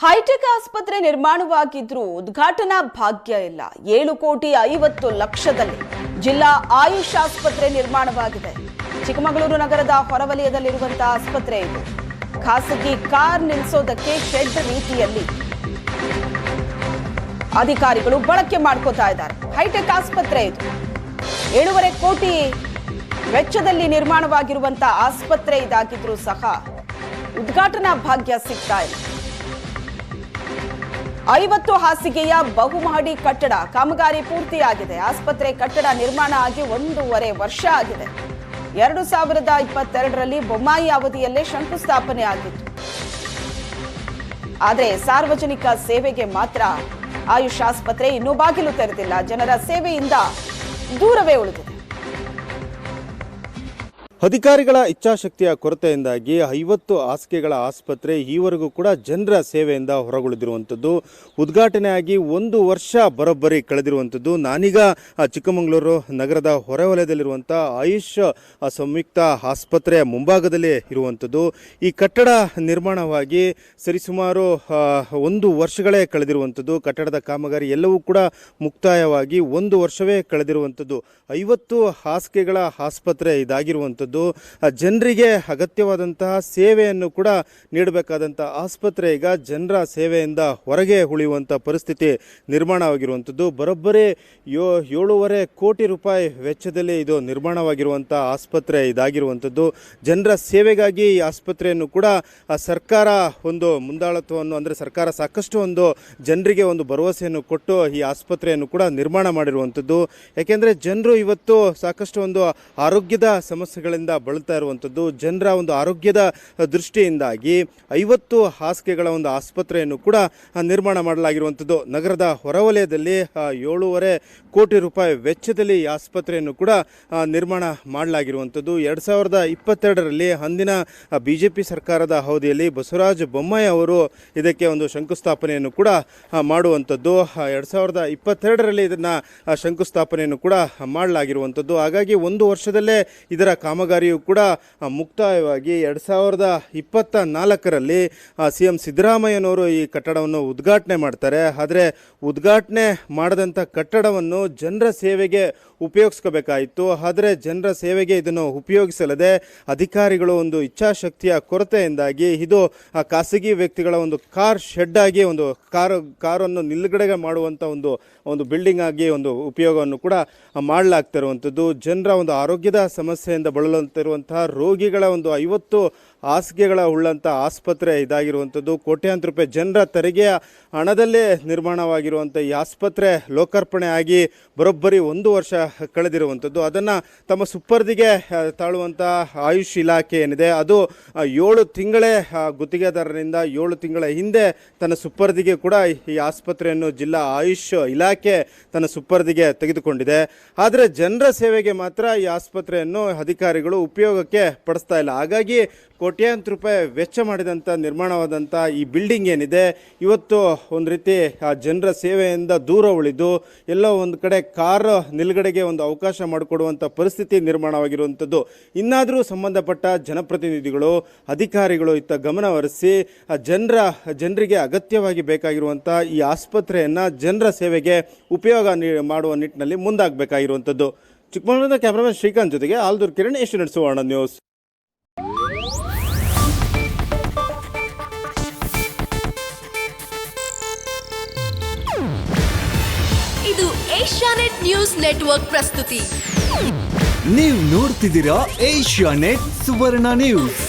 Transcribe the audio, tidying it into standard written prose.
High tech ಆಸ್ಪತ್ರೆ ನಿರ್ಮಾಣವಾಗಿದ್ರೂ ಉದ್ಘಾಟನಾ ಭಾಗ್ಯ ಇಲ್ಲ. 7,50,00,000ದಲ್ಲಿ ಜಿಲ್ಲಾ ಆಯುಷ್ ಆಸ್ಪತ್ರೆ ನಿರ್ಮಾಣವಾಗಿದೆ. ಚಿಕ್ಕಮಗಳೂರು ನಗರದ ಹೊರವಲಯದಲ್ಲಿರುವಂತಹ ಆಸ್ಪತ್ರೆ ಇದು. ಖಾಸಗಿ ಕಾರ್ ನಿಲ್ಲಿಸೋದಕ್ಕೆ ಶೆಡ್ ರೀತಿಯಲ್ಲಿ ಅಧಿಕಾರಿಗಳು ಬಳಕೆ ಮಾಡ್ಕೋತಾ ಇದ್ದಾರೆ. ಹೈಟೆಕ್ ಆಸ್ಪತ್ರೆ ಇದು 7.5 ಕೋಟಿ ವೆಚ್ಚದಲ್ಲಿ ನಿರ್ಮಾಣವಾಗಿರುವಂತಹ ಆಸ್ಪತ್ರೆ ಇದಾಗಿದ್ರೂ ಸಹ ಉದ್ಘಾಟನಾ ಭಾಗ್ಯ ಸಿಗ್ತಾ ಇಲ್ಲ. 50 ಹಾಸಿಗೆಯ ಬಹುಮಹಡಿ ಕಟ್ಟಡ ಕಾಮಗಾರಿ ಪೂರ್ತಿಯಾಗಿದೆ. ಆಸ್ಪತ್ರೆ ಕಟ್ಟಡ ನಿರ್ಮಾಣ ಆಗಿ 1.5 ವರ್ಷ ಆಗಿದೆ. 2022ರಲ್ಲಿ ಬೊಮ್ಮಾಯಿ ಅವಧಿಯಲ್ಲೇ ಶಂಕುಸ್ಥಾಪನೆ ಆಗಿತ್ತು. ಆದರೆ ಸಾರ್ವಜನಿಕ ಸೇವೆಗೆ ಮಾತ್ರ ಆಯುಷ್ ಆಸ್ಪತ್ರೆ ಇನ್ನೂ ಬಾಗಿಲು ತೆರೆದಿಲ್ಲ. ಜನರ ಸೇವೆಯಿಂದ ದೂರವೇ ಉಳಿದಿದೆ. ಅಧಿಕಾರಿಗಳ ಇಚ್ಛಾಶಕ್ತಿಯ ಕೊರತೆಯಿಂದಾಗಿ 50 ಹಾಸಿಗೆಗಳ ಆಸ್ಪತ್ರೆ ಈವರೆಗೂ ಕೂಡ ಜನರ ಸೇವೆಯಿಂದ ಹೊರಗುಳಿದಿರುವಂಥದ್ದು. ಉದ್ಘಾಟನೆಯಾಗಿ 1 ವರ್ಷ ಬರೋಬ್ಬರಿ ಕಳೆದಿರುವಂಥದ್ದು. ನಾನೀಗ ಚಿಕ್ಕಮಗಳೂರು ನಗರದ ಹೊರವಲಯದಲ್ಲಿರುವಂಥ ಆಯುಷ್ ಸಂಯುಕ್ತ ಆಸ್ಪತ್ರೆಯ ಮುಂಭಾಗದಲ್ಲೇ ಇರುವಂಥದ್ದು. ಈ ಕಟ್ಟಡ ನಿರ್ಮಾಣವಾಗಿ ಸರಿಸುಮಾರು 1 ವರ್ಷಗಳೇ ಕಳೆದಿರುವಂಥದ್ದು. ಕಟ್ಟಡದ ಕಾಮಗಾರಿ ಎಲ್ಲವೂ ಕೂಡ ಮುಕ್ತಾಯವಾಗಿ 1 ವರ್ಷವೇ ಕಳೆದಿರುವಂಥದ್ದು. 50 ಹಾಸಿಗೆಗಳ ಆಸ್ಪತ್ರೆ ಇದಾಗಿರುವಂಥದ್ದು. ಜನರಿಗೆ ಅಗತ್ಯವಾದಂತಹ ಸೇವೆಯನ್ನು ಕೂಡ ನೀಡಬೇಕಾದಂಥ ಆಸ್ಪತ್ರೆ ಈಗ ಜನರ ಸೇವೆಯಿಂದ ಹೊರಗೆ ಉಳಿಯುವಂಥ ಪರಿಸ್ಥಿತಿ ನಿರ್ಮಾಣವಾಗಿರುವಂಥದ್ದು. ಬರೋಬ್ಬರಿ 7.5 ಕೋಟಿ ರೂಪಾಯಿ ವೆಚ್ಚದಲ್ಲಿ ಇದು ನಿರ್ಮಾಣವಾಗಿರುವಂಥ ಆಸ್ಪತ್ರೆ ಇದಾಗಿರುವಂಥದ್ದು. ಜನರ ಸೇವೆಗಾಗಿ ಈ ಆಸ್ಪತ್ರೆಯನ್ನು ಕೂಡ ಸರ್ಕಾರ ಒಂದು ಮುಂದಾಳತ್ವವನ್ನು, ಅಂದರೆ ಸರ್ಕಾರ ಸಾಕಷ್ಟು ಒಂದು ಜನರಿಗೆ ಒಂದು ಭರವಸೆಯನ್ನು ಕೊಟ್ಟು ಈ ಆಸ್ಪತ್ರೆಯನ್ನು ಕೂಡ ನಿರ್ಮಾಣ ಮಾಡಿರುವಂಥದ್ದು. ಯಾಕೆಂದರೆ ಜನರು ಇವತ್ತು ಸಾಕಷ್ಟು ಒಂದು ಆರೋಗ್ಯದ ಸಮಸ್ಯೆಗಳಿಂದ ಬಳಲ್ತಾ ಇರುವಂಥದ್ದು. ಜನರ ಒಂದು ಆರೋಗ್ಯದ ದೃಷ್ಟಿಯಿಂದಾಗಿ 50 ಹಾಸಿಗೆಗಳ ಒಂದು ಆಸ್ಪತ್ರೆಯನ್ನು ಕೂಡ ನಿರ್ಮಾಣ ಮಾಡಲಾಗಿರುವಂಥದ್ದು. ನಗರದ ಹೊರವಲಯದಲ್ಲಿ 7.5 ಕೋಟಿ ರೂಪಾಯಿ ವೆಚ್ಚದಲ್ಲಿ ಈ ಆಸ್ಪತ್ರೆಯನ್ನು ಕೂಡ ನಿರ್ಮಾಣ ಮಾಡಲಾಗಿರುವಂಥದ್ದು. 2022ರಲ್ಲಿ ಅಂದಿನ BJP ಸರ್ಕಾರದ ಅವಧಿಯಲ್ಲಿ ಬಸವರಾಜ ಬೊಮ್ಮಾಯಿ ಅವರು ಇದಕ್ಕೆ ಒಂದು ಶಂಕುಸ್ಥಾಪನೆಯನ್ನು ಕೂಡ ಮಾಡುವಂಥದ್ದು. 2022ರಲ್ಲಿ ಇದನ್ನು ಶಂಕುಸ್ಥಾಪನೆಯನ್ನು ಕೂಡ ಮಾಡಲಾಗಿರುವಂಥದ್ದು. ಹಾಗಾಗಿ 1 ವರ್ಷದಲ್ಲೇ ಇದರ ಕಾಮಗಾರಿಯು ಕೂಡ ಮುಕ್ತಾಯವಾಗಿ 2024ರಲ್ಲಿ CM ಸಿದ್ದರಾಮಯ್ಯನವರು ಈ ಕಟ್ಟಡವನ್ನು ಉದ್ಘಾಟನೆ ಮಾಡ್ತಾರೆ. ಆದರೆ ಉದ್ಘಾಟನೆ ಮಾಡದಂಥ ಕಟ್ಟಡವನ್ನು ಜನರ ಸೇವೆಗೆ ಉಪಯೋಗಿಸ್ಕೋಬೇಕಾಯಿತು. ಆದರೆ ಜನರ ಸೇವೆಗೆ ಇದನ್ನು ಉಪಯೋಗಿಸಲದೆ ಅಧಿಕಾರಿಗಳು ಒಂದು ಇಚ್ಛಾಶಕ್ತಿಯ ಕೊರತೆಯಿಂದಾಗಿ ಇದು ಖಾಸಗಿ ವ್ಯಕ್ತಿಗಳ ಒಂದು ಕಾರ್ ಶೆಡ್ ಆಗಿ ಒಂದು ಕಾರನ್ನು ನಿಲುಗಡೆ ಮಾಡುವಂಥ ಒಂದು ಬಿಲ್ಡಿಂಗ್ ಆಗಿ ಒಂದು ಉಪಯೋಗವನ್ನು ಕೂಡ ಮಾಡಲಾಗ್ತಿರುವಂಥದ್ದು. ಜನರ ಒಂದು ಆರೋಗ್ಯದ ಸಮಸ್ಯೆಯಿಂದ ಬಳಲುತ್ತಿರುವಂತಹ ರೋಗಿಗಳ ಒಂದು 50 ಹಾಸಿಗೆಗಳ ಉಳ್ಳಂಥ ಆಸ್ಪತ್ರೆ ಇದಾಗಿರುವಂಥದ್ದು. ಕೋಟ್ಯಾಂತರ ರೂಪಾಯಿ ಜನರ ತೆರಿಗೆಯ ಹಣದಲ್ಲೇ ನಿರ್ಮಾಣವಾಗಿರುವಂಥ ಈ ಆಸ್ಪತ್ರೆ ಲೋಕಾರ್ಪಣೆ ಆಗಿ ಬರೋಬ್ಬರಿ 1 ವರ್ಷ ಕಳೆದಿರುವಂಥದ್ದು. ಅದನ್ನು ತಮ್ಮ ಸುಪರ್ದಿಗೆ ತಾಳುವಂಥ ಆಯುಷ್ ಇಲಾಖೆ ಏನಿದೆ ಅದು 7 ತಿಂಗಳೇ ಗುತ್ತಿಗೆದಾರರಿಂದ 7 ತಿಂಗಳ ಹಿಂದೆ ತನ್ನ ಸುಪರ್ದಿಗೆ ಕೂಡ ಈ ಆಸ್ಪತ್ರೆಯನ್ನು ಜಿಲ್ಲಾ ಆಯುಷ್ ಇಲಾಖೆ ತನ್ನ ಸುಪರ್ದಿಗೆ ತೆಗೆದುಕೊಂಡಿದೆ. ಆದರೆ ಜನರ ಸೇವೆಗೆ ಮಾತ್ರ ಈ ಆಸ್ಪತ್ರೆಯನ್ನು ಅಧಿಕಾರಿಗಳು ಉಪಯೋಗಕ್ಕೆ ಪಡಿಸ್ತಾ ಇಲ್ಲ. ಹಾಗಾಗಿ ಕೋಟ್ಯಾಂತರ ರೂಪಾಯಿ ವೆಚ್ಚ ಮಾಡಿದಂಥ ನಿರ್ಮಾಣವಾದಂಥ ಈ ಬಿಲ್ಡಿಂಗ್ ಏನಿದೆ ಇವತ್ತು ಒಂದು ರೀತಿ ಆ ಜನರ ಸೇವೆಯಿಂದ ದೂರ ಉಳಿದು ಎಲ್ಲೋ ಒಂದು ಕಡೆ ಕಾರ್ ನಿಲುಗಡೆಗೆ ಒಂದು ಅವಕಾಶ ಮಾಡಿಕೊಡುವಂಥ ಪರಿಸ್ಥಿತಿ ನಿರ್ಮಾಣವಾಗಿರುವಂಥದ್ದು. ಇನ್ನಾದರೂ ಸಂಬಂಧಪಟ್ಟ ಜನಪ್ರತಿನಿಧಿಗಳು, ಅಧಿಕಾರಿಗಳು ಇತ್ತ ಗಮನಹರಿಸಿ ಜನರಿಗೆ ಅಗತ್ಯವಾಗಿ ಬೇಕಾಗಿರುವಂಥ ಈ ಆಸ್ಪತ್ರೆಯನ್ನು ಜನರ ಸೇವೆಗೆ ಉಪಯೋಗ ಮಾಡುವ ನಿಟ್ಟಿನಲ್ಲಿ ಮುಂದಾಗಬೇಕಾಗಿರುವಂಥದ್ದು. ಚಿಕ್ಕಮಗಳೂರಿನ ಕ್ಯಾಮರಾಮನ್ ಶ್ರೀಕಾಂತ್ ಜೊತೆಗೆ ಆಲ್ದೂರ್ ಕಿರಣ್, ಏಷ್ಯಾನೆಟ್ ಸುವರ್ಣ ನ್ಯೂಸ್. ಇದು ಏಷ್ಯಾನೆಟ್ ನ್ಯೂಸ್ ನೆಟ್ವರ್ಕ್ ಪ್ರಸ್ತುತಿ. ನೀವು ನೋಡ್ತಿದ್ದೀರಾ ಏಷ್ಯಾನೆಟ್ ಸುವರ್ಣ ನ್ಯೂಸ್.